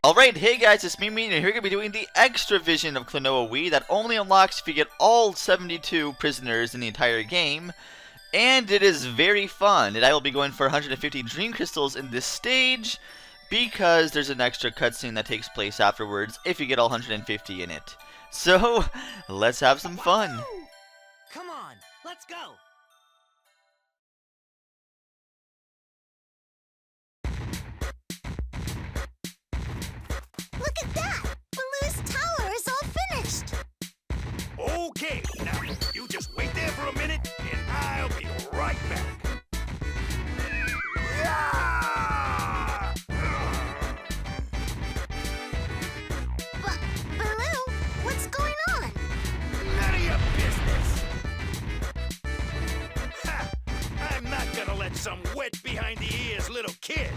Alright, hey guys, it's me, and here we're going to be doing the extra vision of Klonoa Wii that only unlocks if you get all 72 prisoners in the entire game. And it is very fun, and I will be going for 150 Dream Crystals in this stage, because there's an extra cutscene that takes place afterwards if you get all 150 in it. So, let's have some fun. Come on, let's go. Look at that! Balue's tower is all finished! Okay, now you just wait there for a minute, and I'll be right back. Yeah! But, Balue, what's going on? None of your business! Ha! I'm not gonna let some wet behind-the-ears little kid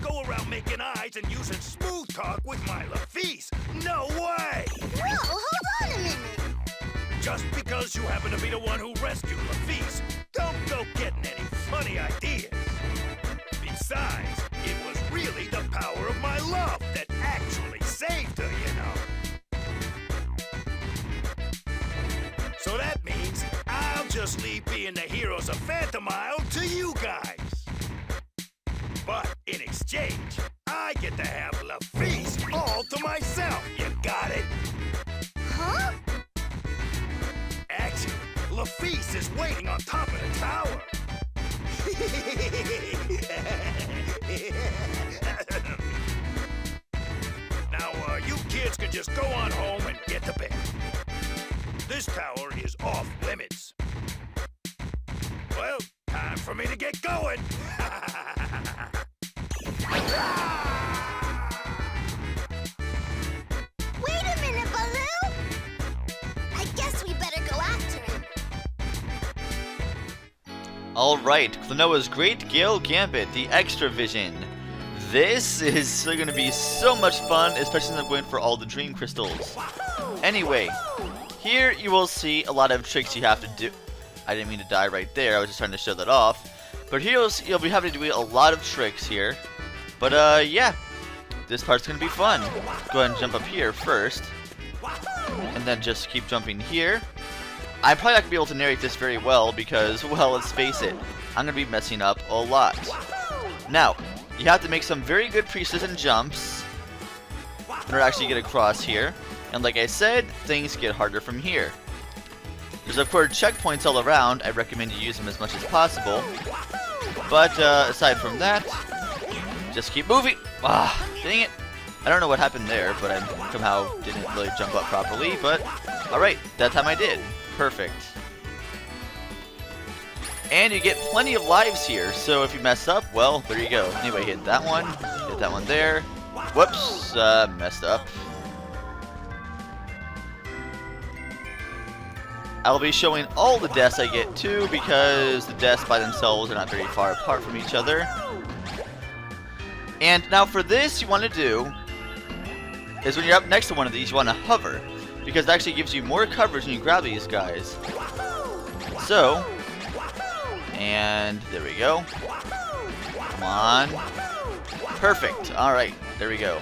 go around making eyes and using smooth talk with my Lafise. No way! Whoa, hold on a minute! Just because you happen to be the one who rescued Lafise, don't go getting any funny ideas. Besides, it was really the power of my love that actually saved her, you know. So that means I'll just leave being the heroes of Phantom Isle to you guys. But in exchange, I get to have Lafise all to myself. You got it? Huh? Actually, Lafise is waiting on top of the tower. Now, you kids can just go on home and get to bed. This tower is off limits. Well, time for me to get going. Wait a minute, Balue! I guess we better go after him. Alright, Klonoa's Great Gale Gambit, the extra vision. This is going to be so much fun, especially since I'm going for all the Dream Crystals. Anyway, here you will see a lot of tricks you have to do. I didn't mean to die right there, I was just trying to show that off. But here you'll be having to do a lot of tricks here. But yeah, this part's going to be fun. Go ahead and jump up here first. And then just keep jumping here. I'm probably not going to be able to narrate this very well because, well, let's face it, I'm going to be messing up a lot. Now, you have to make some very good precision jumps in order to actually get across here. And like I said, things get harder from here. There's of course checkpoints all around. I recommend you use them as much as possible. But aside from that, just keep moving. Ah, dang it. I don't know what happened there, but I somehow didn't really jump up properly. But alright, that time I did. Perfect. And you get plenty of lives here, so if you mess up, well, there you go. Anyway, hit that one there. Whoops, messed up. I'll be showing all the deaths I get too, because the deaths by themselves are not very far apart from each other. And now for this, you want to do is when you're up next to one of these, you want to hover, because it actually gives you more coverage when you grab these guys. So, and there we go. Come on. Perfect. Alright, there we go.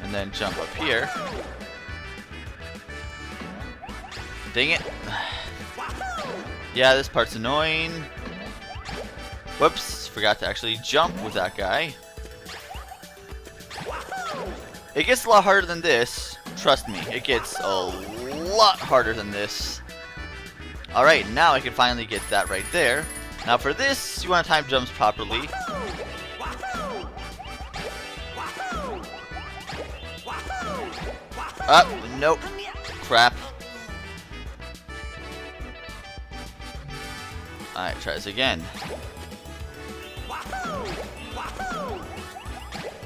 And then jump up here. Dang it. Yeah, this part's annoying. Whoops, forgot to actually jump with that guy. It gets a lot harder than this. Trust me, it gets a lot harder than this. Alright, now I can finally get that right there. Now for this, you want to time jumps properly. Up, nope. Crap. Alright, try this again.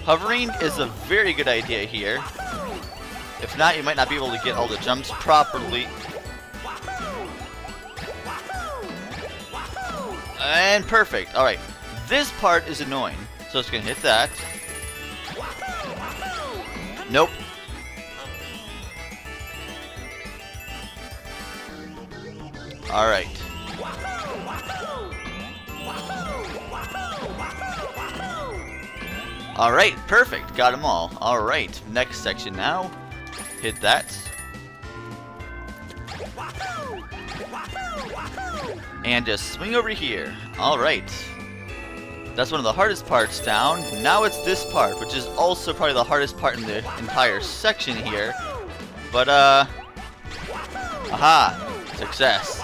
Hovering is a very good idea here. If not, you might not be able to get all the jumps properly. And perfect. Alright, this part is annoying. So it's going to hit that. Nope. Alright. Alright, perfect. Got them all. Alright, next section now. Hit that. And just swing over here. Alright. That's one of the hardest parts down. Now it's this part, which is also probably the hardest part in the entire section here. But, aha! Success.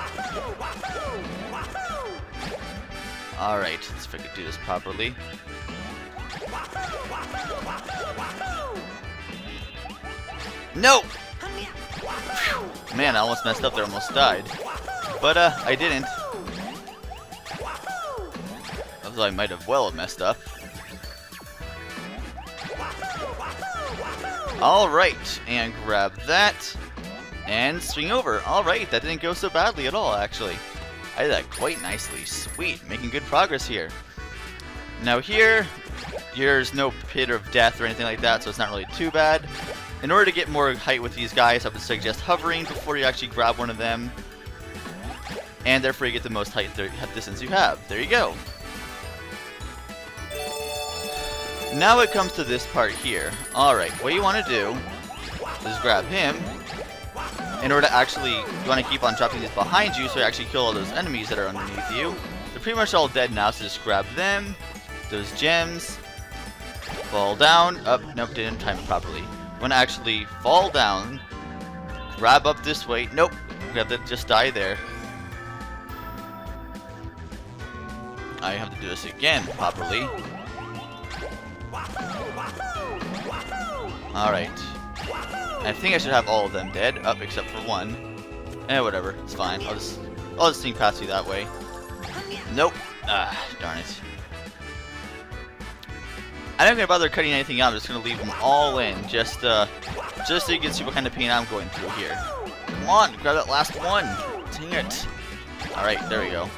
Alright, let's see if I can do this properly. No! Whew. Man, I almost messed up there, almost died. But, I didn't. Although I might have well messed up. Alright, and grab that. And swing over. Alright, that didn't go so badly at all, actually. I did that quite nicely. Sweet, making good progress here. Now here, there's no pit of death or anything like that, so it's not really too bad. In order to get more height with these guys, I would suggest hovering before you actually grab one of them. And therefore you get the most height distance you have. There you go. Now it comes to this part here. Alright, what you want to do is grab him. In order to actually, you want to keep on dropping these behind you so you actually kill all those enemies that are underneath you. They're pretty much all dead now, so just grab them. Those gems. Fall down. Up. Nope, didn't time it properly. Want to actually fall down. Grab up this way. Nope. We have to just die there. I have to do this again properly. Alright. I think I should have all of them dead, up except for one. Whatever, it's fine. I'll just sneak past you that way. Nope. Ah, darn it. I'm not gonna bother cutting anything out. I'm just gonna leave them all in, just so you can see what kind of pain I'm going through here. Come on, grab that last one. Dang it. Alright, there we go.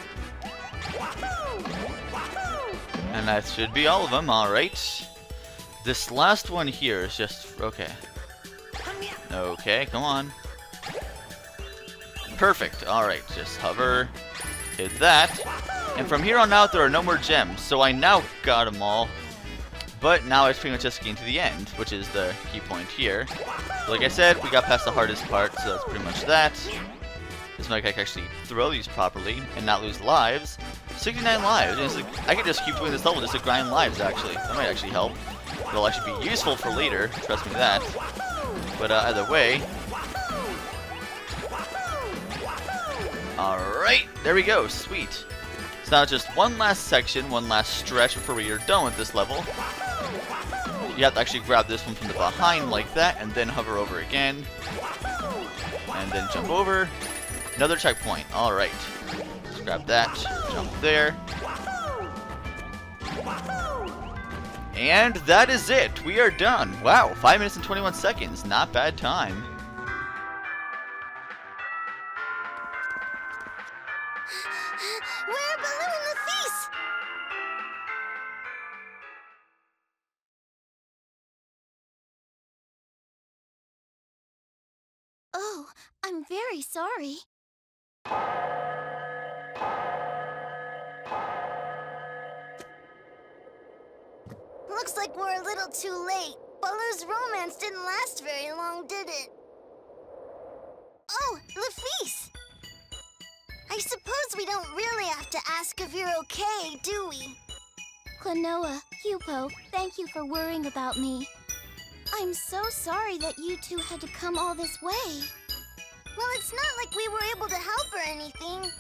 And that should be all of them. Alright. This last one here is just okay. Okay, come on. Perfect. Alright, just hover, hit that. And from here on out, there are no more gems. So I now got them all. But now it's pretty much just getting to the end, which is the key point here. Like I said, we got past the hardest part, so that's pretty much that. This might I can actually throw these properly and not lose lives. 69 lives. I could just keep doing this level just to grind lives, actually. That might actually help. It'll actually be useful for later, trust me that. But either way. Alright, there we go, sweet. So now it's just one last section, one last stretch before we are done with this level. You have to actually grab this one from the behind like that, and then hover over again. And then jump over. Another checkpoint, alright. Let's grab that, jump there. And that is it. We are done. Wow, 5 minutes and 21 seconds. Not bad time. Where are Balue and Laphise? Oh, I'm very sorry. Looks like we're a little too late. Balue's romance didn't last very long, did it? Oh, Laphise! I suppose we don't really have to ask if you're okay, do we? Klonoa, Hupo, thank you for worrying about me. I'm so sorry that you two had to come all this way. Well, it's not like we were able to help or anything.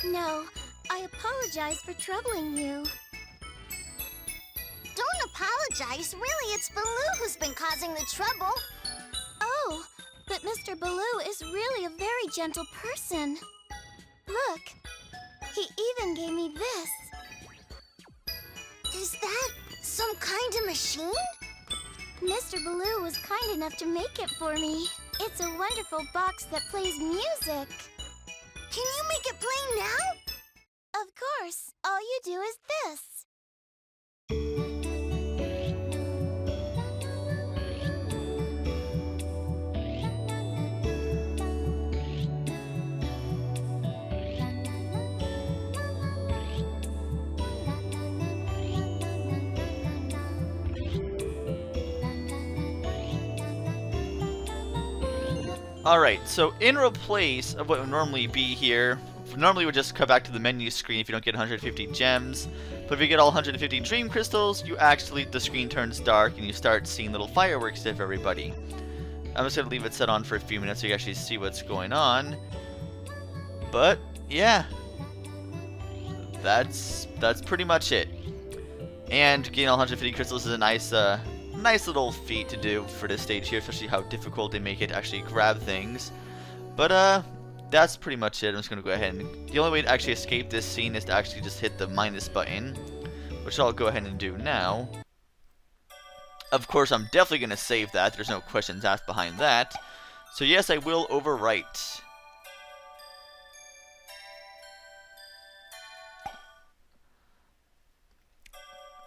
No, I apologize for troubling you. Don't apologize. Really, it's Balue who's been causing the trouble. Oh, but Mr. Balue is really a very gentle person. Look, he even gave me this. Is that some kind of machine? Mr. Balue was kind enough to make it for me. It's a wonderful box that plays music. Can you make it play now? Of course. All you do is this. Alright, so in replace of what would normally be here, normally would just come back to the menu screen if you don't get 150 gems. But if you get all 150 dream crystals, you actually, the screen turns dark and you start seeing little fireworks of everybody. I'm just going to leave it set on for a few minutes so you can actually see what's going on. But, yeah. That's pretty much it. And getting all 150 crystals is a nice little feat to do for this stage here, especially how difficult they make it to actually grab things. But that's pretty much it. I'm just gonna go ahead and the only way to actually escape this scene is to actually just hit the minus button, which I'll go ahead and do now. Of course, I'm definitely gonna save that. There's no questions asked behind that. So yes, I will overwrite.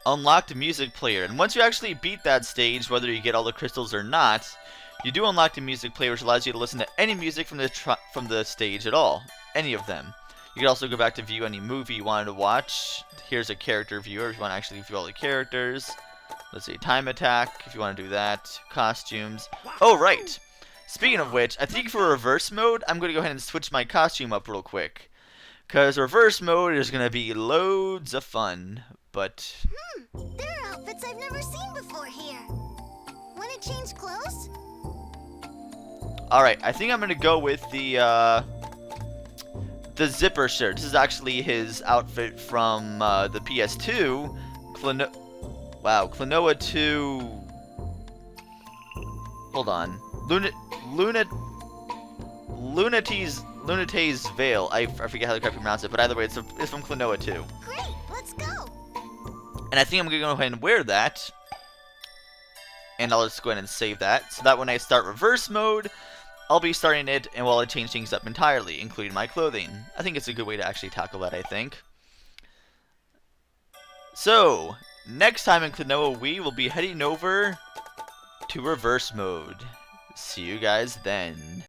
Unlocked music player, and once you actually beat that stage, whether you get all the crystals or not, you do unlock the music player, which allows you to listen to any music from the stage at all, any of them. You can also go back to view any movie you wanted to watch. Here's a character viewer if you want to actually view all the characters. Let's see, time attack if you want to do that. Costumes. Oh right. Speaking of which, I think for reverse mode, I'm going to go ahead and switch my costume up real quick, because reverse mode is going to be loads of fun. But There are outfits I've never seen before here. Want to change clothes? alright, I think I'm gonna go with the zipper shirt. This is actually his outfit from the PS2. Klonoa 2. Hold on. Lunate's Veil. I forget how to correctly pronounce it, but either way, it's from Klonoa 2. Great, let's go. And I think I'm going to go ahead and wear that. And I'll just go ahead and save that. So that when I start reverse mode, I'll be starting it and while I change things up entirely, including my clothing. I think it's a good way to actually tackle that, I think. So, next time in Klonoa, we will be heading over to reverse mode. See you guys then.